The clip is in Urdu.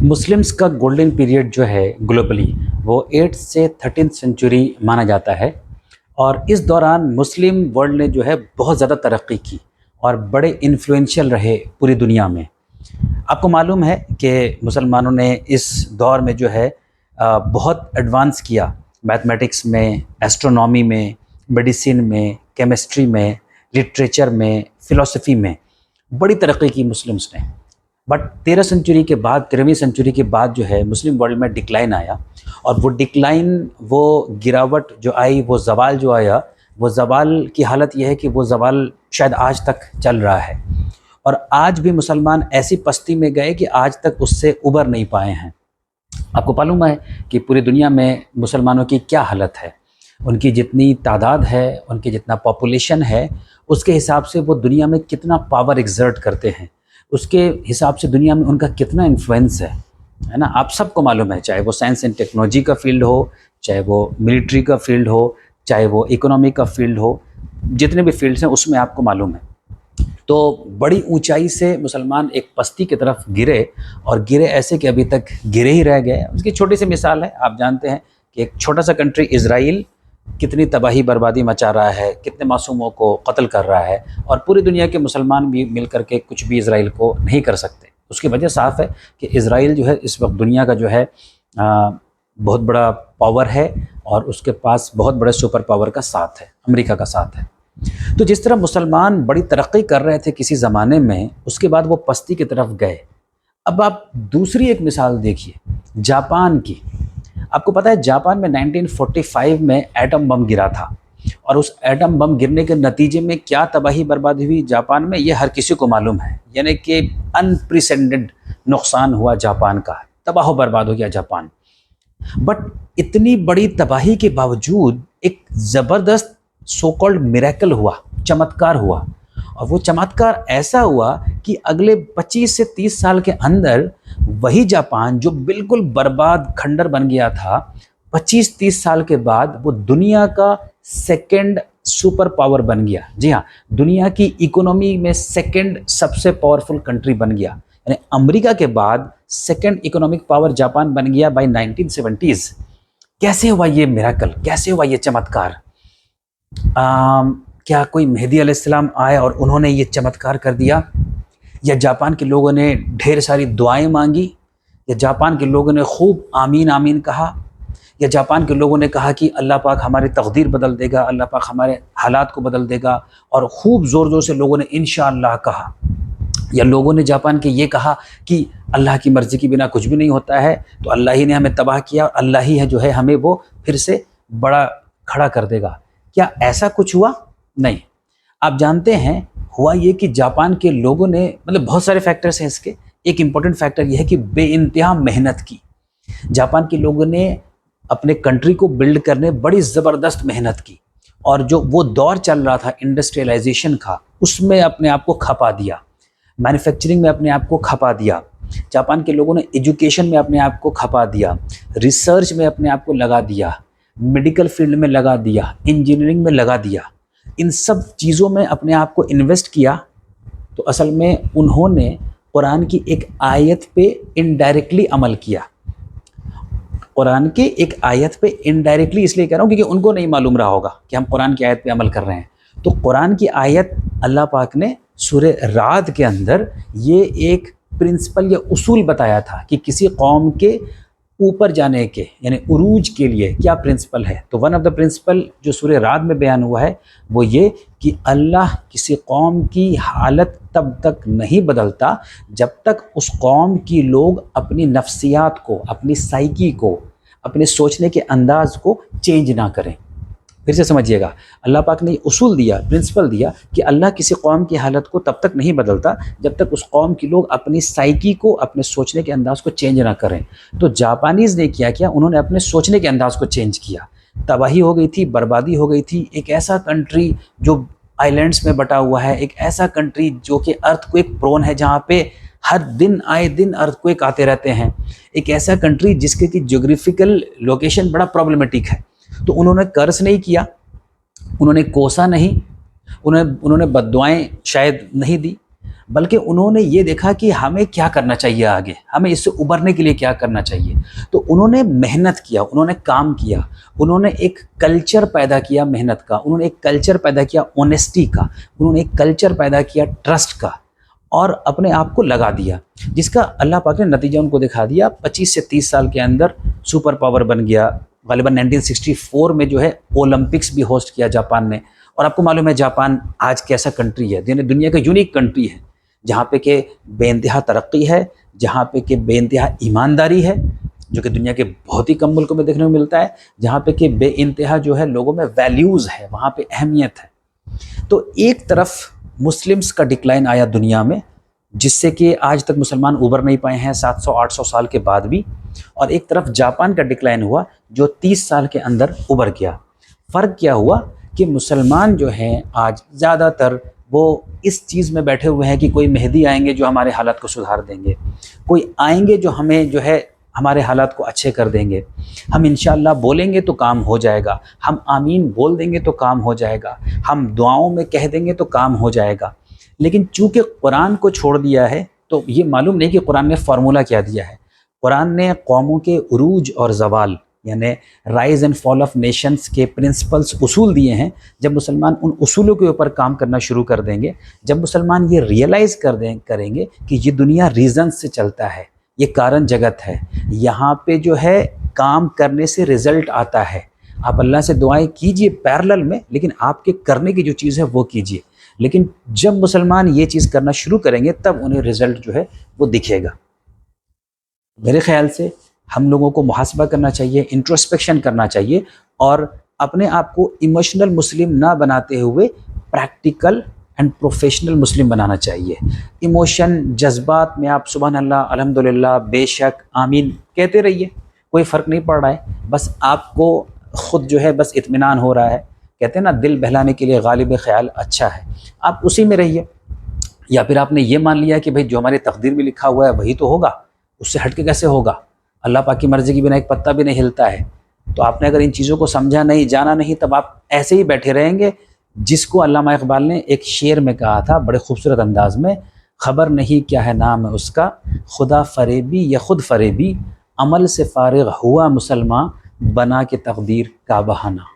مسلمس کا گولڈن پیریڈ جو ہے گلوبلی وہ 8 سے 13 سینچری مانا جاتا ہے، اور اس دوران مسلم ورلڈ نے جو ہے بہت زیادہ ترقی کی اور بڑے انفلوئنشیل رہے پوری دنیا میں۔ آپ کو معلوم ہے کہ مسلمانوں نے اس دور میں جو ہے بہت ایڈوانس کیا، میتھمیٹکس میں، ایسٹرونومی میں، میڈیسن میں، کیمسٹری میں، لٹریچر میں، فلسفی میں بڑی ترقی کی مسلمس نے۔ بٹ 13 سنچری کے بعد، 13ویں سنچری کے بعد جو ہے مسلم ورلڈ میں ڈکلائن آیا، اور وہ ڈکلائن، وہ گراوٹ جو آئی، وہ زوال جو آیا، وہ زوال کی حالت یہ ہے کہ وہ زوال شاید آج تک چل رہا ہے، اور آج بھی مسلمان ایسی پستی میں گئے کہ آج تک اس سے ابھر نہیں پائے ہیں۔ آپ کو معلوم ہے کہ پوری دنیا میں مسلمانوں کی کیا حالت ہے، ان کی جتنی تعداد ہے، ان کی جتنا پاپولیشن ہے، اس کے حساب سے وہ دنیا میں کتنا پاور ایگزرٹ کرتے ہیں، اس کے حساب سے دنیا میں ان کا کتنا انفلوئنس ہے نا۔ آپ سب کو معلوم ہے، چاہے وہ سائنس اینڈ ٹیکنالوجی کا فیلڈ ہو، چاہے وہ ملٹری کا فیلڈ ہو، چاہے وہ اکنامی کا فیلڈ ہو، جتنے بھی فیلڈز ہیں اس میں آپ کو معلوم ہے۔ تو بڑی اونچائی سے مسلمان ایک پستی کی طرف گرے، اور گرے ایسے کہ ابھی تک گرے ہی رہ گئے۔ اس کی چھوٹی سی مثال ہے، آپ جانتے ہیں کہ ایک چھوٹا سا کنٹری اسرائیل کتنی تباہی بربادی مچا رہا ہے، کتنے معصوموں کو قتل کر رہا ہے، اور پوری دنیا کے مسلمان بھی مل کر کے کچھ بھی اسرائیل کو نہیں کر سکتے۔ اس کی وجہ صاف ہے کہ اسرائیل جو ہے اس وقت دنیا کا جو ہے بہت بڑا پاور ہے، اور اس کے پاس بہت بڑے سپر پاور کا ساتھ ہے، امریکہ کا ساتھ ہے۔ تو جس طرح مسلمان بڑی ترقی کر رہے تھے کسی زمانے میں، اس کے بعد وہ پستی کی طرف گئے۔ اب آپ دوسری ایک مثال دیکھیے، جاپان کی۔ آپ کو پتہ ہے جاپان میں 1945 میں ایٹم بم گرا تھا، اور اس ایٹم بم گرنے کے نتیجے میں کیا تباہی بربادی ہوئی جاپان میں، یہ ہر کسی کو معلوم ہے۔ یعنی کہ انپریسیڈنٹڈ نقصان ہوا جاپان کا، تباہ و برباد ہو گیا جاپان۔ بٹ اتنی بڑی تباہی کے باوجود ایک زبردست سو کالڈ میریکل ہوا، چمتکار ہوا، اور وہ چمتکار ایسا ہوا کہ اگلے 25 سے 30 سال کے اندر وہی جاپان جو بالکل برباد کھنڈر بن گیا تھا، 25-30 سال کے بعد وہ دنیا کا سیکنڈ سپر پاور بن گیا۔ جی ہاں، دنیا کی اکنومی میں سیکنڈ سب سے پاورفل کنٹری بن گیا۔ یعنی امریکہ کے بعد سیکنڈ اکنامک پاور جاپان بن گیا بائی 1970s۔ کیسے ہوا یہ میریکل، کیسے ہوا یہ چمتکار؟ کیا کوئی مہدی علیہ السلام آئے اور انہوں نے یہ چمتکار کر دیا، یا جاپان کے لوگوں نے ڈھیر ساری دعائیں مانگی، یا جاپان کے لوگوں نے خوب آمین آمین کہا، یا جاپان کے لوگوں نے کہا کہ اللہ پاک ہماری تقدیر بدل دے گا، اللہ پاک ہمارے حالات کو بدل دے گا، اور خوب زور زور سے لوگوں نے انشاءاللہ کہا، یا لوگوں نے جاپان کے یہ کہا کہ اللہ کی مرضی کے بنا کچھ بھی نہیں ہوتا ہے، تو اللہ ہی نے ہمیں تباہ کیا، اور اللہ ہی ہے جو ہے ہمیں وہ پھر سے بڑا کھڑا کر دے گا۔ کیا ایسا کچھ ہوا؟ نہیں۔ آپ جانتے ہیں ہوا یہ کہ جاپان کے لوگوں نے، مطلب بہت سارے فیکٹرز ہیں اس کے، ایک امپورٹنٹ فیکٹر یہ ہے کہ بے انتہا محنت کی۔ جاپان کے لوگوں نے اپنے کنٹری کو بلڈ کرنے بڑی زبردست محنت کی، اور جو وہ دور چل رہا تھا انڈسٹریلائزیشن کا، اس میں اپنے آپ کو کھپا دیا، مینوفیکچرنگ میں اپنے آپ کو کھپا دیا۔ جاپان کے لوگوں نے ایجوکیشن میں اپنے آپ کو کھپا دیا، ریسرچ میں اپنے آپ کو لگا دیا، میڈیکل فیلڈ میں لگا دیا، انجینئرنگ میں لگا دیا، ان سب چیزوں میں اپنے آپ کو انویسٹ کیا۔ تو اصل میں انہوں نے قرآن کی ایک آیت پہ انڈائریکٹلی عمل کیا۔ قرآن کے ایک آیت پہ انڈائریکٹلی اس لیے کہہ رہا ہوں کیونکہ ان کو نہیں معلوم رہا ہوگا کہ ہم قرآن کی آیت پہ عمل کر رہے ہیں۔ تو قرآن کی آیت اللہ پاک نے سورہ رعد کے اندر یہ ایک پرنسپل یا اصول بتایا تھا کہ کسی قوم کے اوپر جانے کے، یعنی عروج کے لیے کیا پرنسپل ہے۔ تو ون آف دا پرنسپل جو سورہ رعد میں بیان ہوا ہے وہ یہ کہ اللہ کسی قوم کی حالت تب تک نہیں بدلتا جب تک اس قوم کی لوگ اپنی نفسیات کو، اپنی سائیکی کو، اپنے سوچنے کے انداز کو چینج نہ کریں۔ پھر سے سمجھیے گا، اللہ پاک نے اصول دیا، پرنسپل دیا کہ اللہ کسی قوم کی حالت کو تب تک نہیں بدلتا جب تک اس قوم کی لوگ اپنی سائیکی کو، اپنے سوچنے کے انداز کو چینج نہ کریں۔ تو جاپانیز نے کیا انہوں نے اپنے سوچنے کے انداز کو چینج کیا۔ تباہی ہو گئی تھی، بربادی ہو گئی تھی، ایک ایسا کنٹری جو آئیلینڈس میں بٹا ہوا ہے، ایک ایسا کنٹری جو کہ ارتھ کوئک پرون ہے، جہاں پہ ہر دن آئے دن ارتھ کوئک آتے رہتے ہیں، ایک ایسا کنٹری جس کے جیوگرافیکل لوکیشن بڑا پرابلمٹک ہے۔ تو انہوں نے قرض نہیں کیا، انہوں نے کوسا نہیں، انہوں نے بد دعائیں شاید نہیں دی، بلکہ انہوں نے یہ دیکھا کہ ہمیں کیا کرنا چاہیے آگے، ہمیں اس سے ابھرنے کے لیے کیا کرنا چاہیے۔ تو انہوں نے محنت کیا، انہوں نے کام کیا، انہوں نے ایک کلچر پیدا کیا محنت کا، انہوں نے ایک کلچر پیدا کیا آنیسٹی کا، انہوں نے ایک کلچر پیدا کیا ٹرسٹ کا، اور اپنے آپ کو لگا دیا، جس کا اللہ پاک نے نتیجہ ان کو دکھا دیا۔ 25 سے 30 سال کے اندر سپر پاور بن گیا۔ غالباً 1964 میں جو ہے اولمپکس بھی ہوسٹ کیا جاپان نے، اور آپ کو معلوم ہے جاپان آج کیسا کنٹری ہے، دنیا کا یونیک کنٹری ہے، جہاں پہ کہ بے انتہا ترقی ہے، جہاں پہ کہ بے انتہا ایمانداری ہے، جو کہ دنیا کے بہت ہی کم ملکوں میں دیکھنے کو ملتا ہے، جہاں پہ کہ بے انتہا جو ہے لوگوں میں ویلیوز ہے، وہاں پہ اہمیت ہے۔ تو ایک طرف مسلمز کا ڈکلائن آیا دنیا میں، جس سے کہ آج تک مسلمان ابھر نہیں پائے ہیں 700-800 سال کے بعد بھی، اور ایک طرف جاپان کا ڈکلائن ہوا جو 30 سال کے اندر ابھر گیا۔ فرق کیا ہوا کہ مسلمان جو ہیں آج زیادہ تر وہ اس چیز میں بیٹھے ہوئے ہیں کہ کوئی مہدی آئیں گے جو ہمارے حالات کو سدھار دیں گے، کوئی آئیں گے جو ہمیں جو ہے ہمارے حالات کو اچھے کر دیں گے، ہم انشاءاللہ بولیں گے تو کام ہو جائے گا، ہم آمین بول دیں گے تو کام ہو جائے گا، ہم دعاؤں میں کہہ دیں گے تو کام ہو جائے گا۔ لیکن چونکہ قرآن کو چھوڑ دیا ہے تو یہ معلوم نہیں کہ قرآن نے فارمولہ کیا دیا ہے۔ قرآن نے قوموں کے عروج اور زوال، یعنی rise and fall of nations کے پرنسپلز، اصول دیے ہیں۔ جب مسلمان ان اصولوں کے اوپر کام کرنا شروع کر دیں گے، جب مسلمان یہ ریئلائز کریں گے کہ یہ دنیا ریزن سے چلتا ہے، یہ کارن جگت ہے، یہاں پہ جو ہے کام کرنے سے رزلٹ آتا ہے۔ آپ اللہ سے دعائیں کیجئے پیرلل میں، لیکن آپ کے کرنے کی جو چیز ہے وہ کیجئے۔ لیکن جب مسلمان یہ چیز کرنا شروع کریں گے تب انہیں رزلٹ جو ہے وہ دکھے گا۔ میرے خیال سے ہم لوگوں کو محاسبہ کرنا چاہیے، انٹروسپیکشن کرنا چاہیے، اور اپنے آپ کو ایموشنل مسلم نہ بناتے ہوئے پریکٹیکل اینڈ پروفیشنل مسلم بنانا چاہیے۔ ایموشن، جذبات میں آپ سبحان اللہ، الحمدللہ، بے شک، آمین کہتے رہیے، کوئی فرق نہیں پڑ رہا ہے، بس آپ کو خود جو ہے بس اطمینان ہو رہا ہے۔ کہتے ہیں نا دل بہلانے کے لیے غالب خیال اچھا ہے، آپ اسی میں رہیے۔ یا پھر آپ نے یہ مان لیا کہ بھئی جو ہماری تقدیر میں لکھا ہوا ہے وہی تو ہوگا، اس سے ہٹ کے کیسے ہوگا؟ اللہ پاک کی مرضی کے بنا ایک پتا بھی نہیں ہلتا ہے۔ تو آپ نے اگر ان چیزوں کو سمجھا نہیں، جانا نہیں، تب آپ ایسے ہی بیٹھے رہیں گے، جس کو علامہ اقبال نے ایک شعر میں کہا تھا بڑے خوبصورت انداز میں، خبر نہیں کیا ہے نام ہے اس کا، خدا فریبی یا خود فریبی، عمل سے فارغ ہوا مسلمان، بنا کے تقدیر کا بہانہ۔